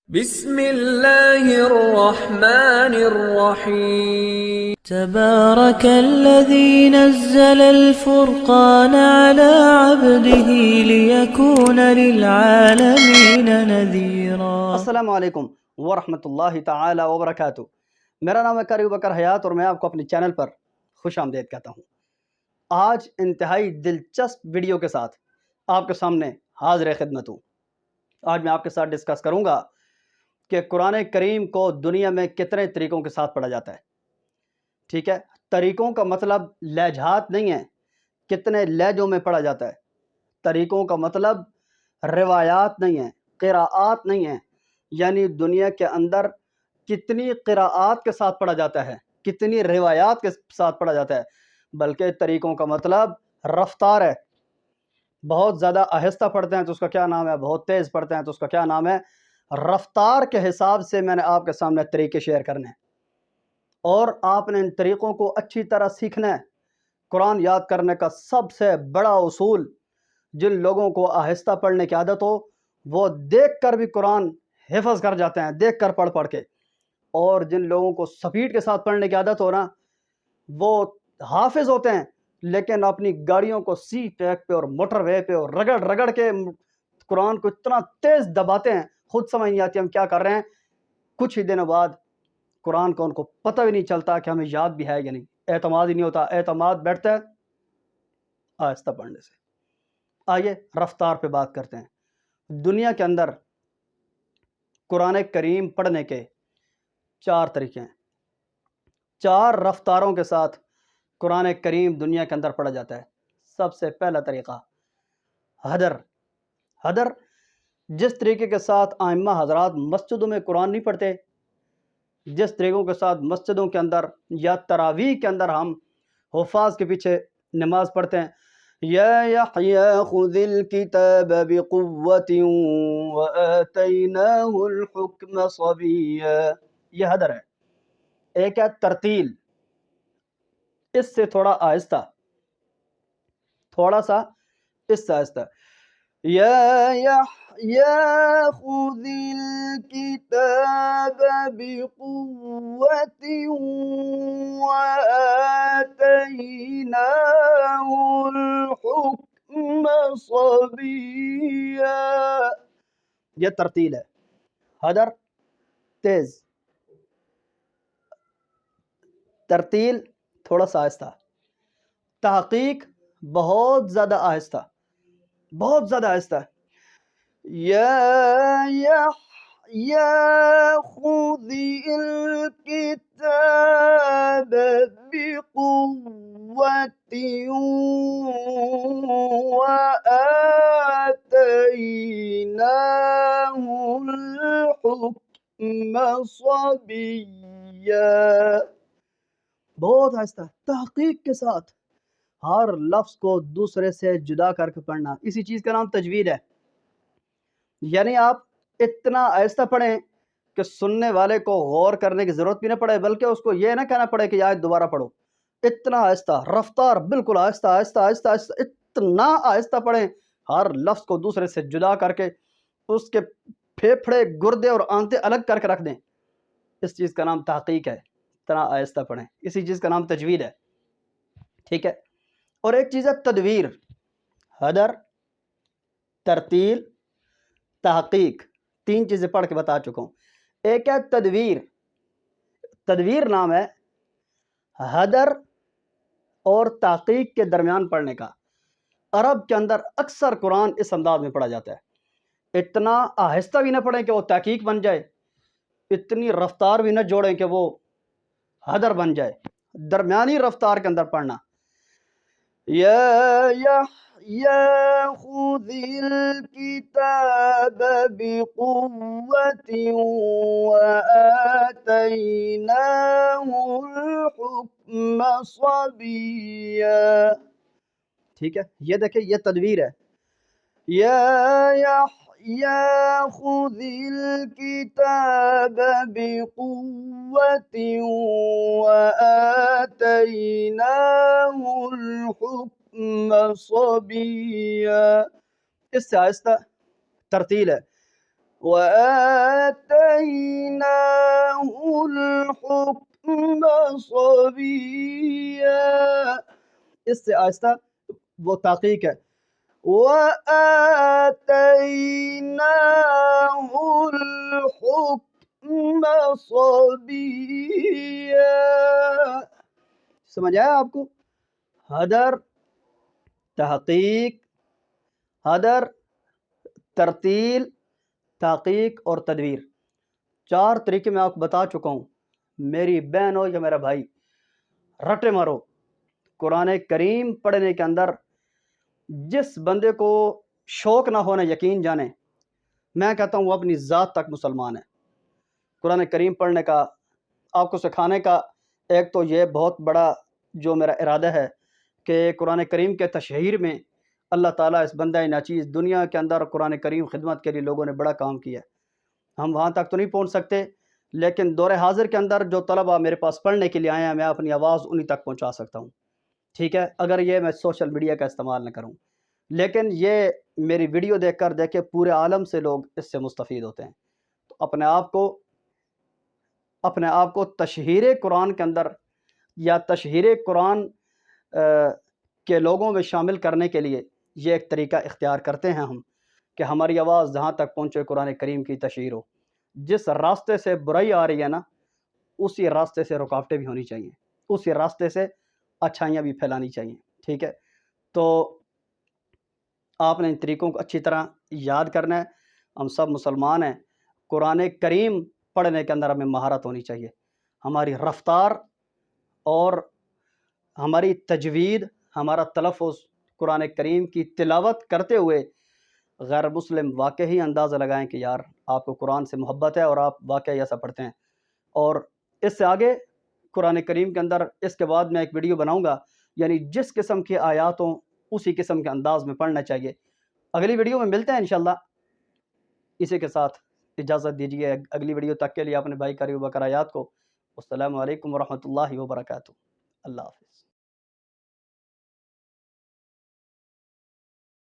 بسم الله الرحمن الرحيم. تبارك الذي نزل الفرقان على عبده ليكون للعالمين نذيرا۔ السلام علیکم ورحمۃ اللہ تعالی وبرکاتہ۔ میرا نام ہے قاری بکر حیات اور میں آپ کو اپنے چینل پر خوش آمدید کہتا ہوں۔ آج انتہائی دلچسپ ویڈیو کے ساتھ آپ کے سامنے حاضر خدمت ہوں۔ آج میں آپ کے ساتھ ڈسکس کروں گا کہ قرآن کریم کو دنیا میں کتنے طریقوں کے ساتھ پڑھا جاتا ہے۔ ٹھیک ہے، طریقوں کا مطلب لہجات نہیں ہے، کتنے لہجوں میں پڑھا جاتا ہے۔ طریقوں کا مطلب روایات نہیں ہیں، قراءات نہیں ہیں، یعنی دنیا کے اندر کتنی قراءات کے ساتھ پڑھا جاتا ہے، کتنی روایات کے ساتھ پڑھا جاتا ہے، بلکہ طریقوں کا مطلب رفتار ہے۔ بہت زیادہ آہستہ پڑھتے ہیں تو اس کا کیا نام ہے، بہت تیز پڑھتے ہیں تو اس کا کیا نام ہے۔ رفتار کے حساب سے میں نے آپ کے سامنے طریقے شیئر کرنے ہیں اور آپ نے ان طریقوں کو اچھی طرح سیکھنا ہے۔ قرآن یاد کرنے کا سب سے بڑا اصول، جن لوگوں کو آہستہ پڑھنے کی عادت ہو وہ دیکھ کر بھی قرآن حفظ کر جاتے ہیں، دیکھ کر پڑھ پڑھ کے، اور جن لوگوں کو سپیڈ کے ساتھ پڑھنے کی عادت ہو نا وہ حافظ ہوتے ہیں لیکن اپنی گاڑیوں کو سی ٹریک پہ اور موٹر وے پہ اور رگڑ رگڑ کے قرآن کو اتنا تیز دباتے ہیں، خود سمجھ نہیں آتی ہم کیا کر رہے ہیں۔ کچھ ہی دنوں بعد قرآن کو ان کو پتہ بھی نہیں چلتا کہ ہمیں یاد بھی ہے یا نہیں، اعتماد ہی نہیں ہوتا۔ اعتماد بیٹھتا ہے آہستہ پڑھنے سے۔ آئیے رفتار پہ بات کرتے ہیں۔ دنیا کے اندر قرآن کریم پڑھنے کے 4 طریقے ہیں۔ 4 رفتاروں کے ساتھ قرآن کریم دنیا کے اندر پڑھا جاتا ہے۔ سب سے پہلا طریقہ حدر۔ حدر جس طریقے کے ساتھ ائمہ حضرات مسجدوں میں قرآن نہیں پڑھتے، جس طریقوں کے ساتھ مسجدوں کے اندر یا تراویح کے اندر ہم حفاظ کے پیچھے نماز پڑھتے ہیں، یا یحییٰ خذ الکتاب بقوۃ وآتیناہ الحکم صبیا، یہ حدر ہے۔ ایک ہے ترتیل، اس سے تھوڑا آہستہ، تھوڑا سا اس سے آہستہ، یا یحییٰ خذ الکتاب بقوۃ وآتیناہ الحکم صبیا، یہ ترتیل ہے۔ حدر تیز، ترتیل تھوڑا سا آہستہ، تحقیق بہت زیادہ آہستہ، بہت زیادہ آہستہ۔ یا یحییٰ خذ الکتاب بقوۃ وآتیناہ الحکم صبیا، بہت آہستہ، تحقیق کے ساتھ ہر لفظ کو دوسرے سے جدا کر کے پڑھنا، اسی چیز کا نام تجوید ہے۔ یعنی آپ اتنا آہستہ پڑھیں کہ سننے والے کو غور کرنے کی ضرورت بھی نہ پڑے، بلکہ اس کو یہ نہ کہنا پڑے کہ آیت دوبارہ پڑھو۔ اتنا آہستہ، رفتار بالکل آہستہ آہستہ آہستہ آہستہ، اتنا آہستہ پڑھیں ہر لفظ کو دوسرے سے جدا کر کے اس کے پھیپھڑے، گردے اور آنتے الگ کر کے رکھ دیں۔ اس چیز کا نام تحقیق ہے، اتنا آہستہ پڑھیں، اسی چیز کا نام تجوید ہے۔ ٹھیک ہے، اور ایک چیز ہے تدویر۔ حدر، ترتیل، تحقیق، 3 چیزیں پڑھ کے بتا چکا ہوں۔ ایک ہے تدویر۔ تدویر نام ہے حدر اور تحقیق کے درمیان پڑھنے کا۔ عرب کے اندر اکثر قرآن اس انداز میں پڑھا جاتا ہے۔ اتنا آہستہ بھی نہ پڑھیں کہ وہ تحقیق بن جائے، اتنی رفتار بھی نہ جوڑیں کہ وہ حدر بن جائے، درمیانی رفتار کے اندر پڑھنا۔ یا یحییٰ خذ الکتاب بقوۃ وآتیناہ الحکم صبیا، ٹھیک ہے، یہ دیکھیں یہ تدویر ہے۔ یا یحییٰ خذ الکتاب بقوۃ وآتیناہ الحکم صبیا، اس سے آہستہ ترتیل ہے۔ وآتیناہ سے آہستہ وہ تحقیق ہے. وَآتَيْنَاهُ الْحُكْمَ صَبِيًّا. سمجھ آیا آپ کو؟ حدر، تحقیق، حدر، ترتیل، تحقیق اور تدویر، 4 طریقے میں آپ کو بتا چکا ہوں. میری بہن ہو یا میرا بھائی، رٹے مارو. قرآن کریم پڑھنے کے اندر جس بندے کو شوق نہ ہونا، یقین جانے، میں کہتا ہوں وہ اپنی ذات تک مسلمان ہے. قرآن کریم پڑھنے کا، آپ کو سکھانے کا ایک تو یہ بہت بڑا جو میرا ارادہ ہے کہ قرآن کریم کے تشہیر میں اللہ تعالیٰ اس بندہ ناچیز دنیا کے اندر قرآن کریم خدمت کے لیے لوگوں نے بڑا کام کیا ہے. ہم وہاں تک تو نہیں پہنچ سکتے، لیکن دور حاضر کے اندر جو طلبہ میرے پاس پڑھنے کے لیے آئے ہیں، میں اپنی آواز انہی تک پہنچا سکتا ہوں. ٹھیک ہے، اگر یہ میں سوشل میڈیا کا استعمال نہ کروں. لیکن یہ میری ویڈیو دیکھ کر دیکھے پورے عالم سے لوگ اس سے مستفید ہوتے ہیں. تو اپنے آپ کو تشہیر قرآن کے اندر یا تشہیر قرآن کے لوگوں میں شامل کرنے کے لیے یہ ایک طریقہ اختیار کرتے ہیں ہم کہ ہماری آواز جہاں تک پہنچے قرآن کریم کی تشہیر ہو. جس راستے سے برائی آ رہی ہے نا، اسی راستے سے رکاوٹیں بھی ہونی چاہیے، اسی راستے سے اچھائیاں بھی پھیلانی چاہیے. ٹھیک ہے، تو آپ نے ان طریقوں کو اچھی طرح یاد کرنا ہے. ہم سب مسلمان ہیں. قرآن کریم پڑھنے کے اندر ہمیں مہارت ہونی چاہیے. ہماری رفتار اور ہماری تجوید، ہمارا تلفظ قرآن کریم کی تلاوت کرتے ہوئے غیر مسلم واقعی اندازہ لگائیں کہ یار آپ کو قرآن سے محبت ہے اور آپ واقعی ایسا پڑھتے ہیں. اور اس سے آگے قرآن کریم کے اندر اس کے بعد میں ایک ویڈیو بناؤں گا، یعنی جس قسم کی آیات ہوں اسی قسم کے انداز میں پڑھنا چاہیے. اگلی ویڈیو میں ملتے ہیں انشاءاللہ. اسی کے ساتھ اجازت دیجیے اگلی ویڈیو تک کے لیے اپنے بھائی قاری ابوبکر حیات کو. السلام علیکم ورحمۃ اللہ وبرکاتہ. اللہ حافظ.